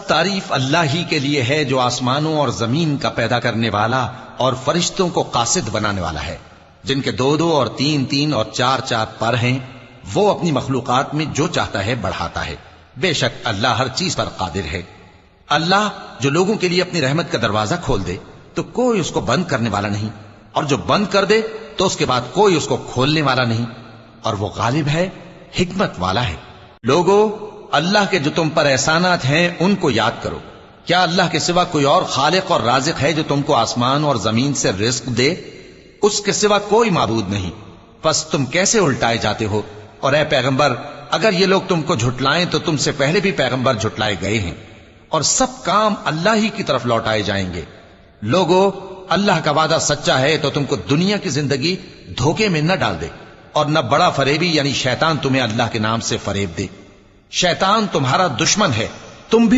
تعریف اللہ ہی کے لیے ہے جو آسمانوں اور زمین کا پیدا کرنے والا اور فرشتوں کو قاصد بنانے والا ہے، جن کے 2 اور 3 اور 4 پر ہیں۔ وہ اپنی مخلوقات میں جو چاہتا ہے بڑھاتا ہے، بے شک اللہ ہر چیز پر قادر ہے۔ اللہ جو لوگوں کے لیے اپنی رحمت کا دروازہ کھول دے تو کوئی اس کو بند کرنے والا نہیں، اور جو بند کر دے تو اس کے بعد کوئی اس کو کھولنے والا نہیں، اور وہ غالب ہے، حکمت والا ہے۔ لوگو، اللہ کے جو تم پر احسانات ہیں ان کو یاد کرو۔ کیا اللہ کے سوا کوئی اور خالق اور رازق ہے جو تم کو آسمان اور زمین سے رزق دے؟ اس کے سوا کوئی معبود نہیں، پس تم کیسے الٹائے جاتے ہو؟ اور اے پیغمبر، اگر یہ لوگ تم کو جھٹلائیں تو تم سے پہلے بھی پیغمبر جھٹلائے گئے ہیں، اور سب کام اللہ ہی کی طرف لوٹائے جائیں گے۔ لوگو، اللہ کا وعدہ سچا ہے تو تم کو دنیا کی زندگی دھوکے میں نہ ڈال دے، اور نہ بڑا فریبی یعنی شیطان تمہیں اللہ کے نام سے فریب دے۔ شیطان تمہارا دشمن ہے، تم بھی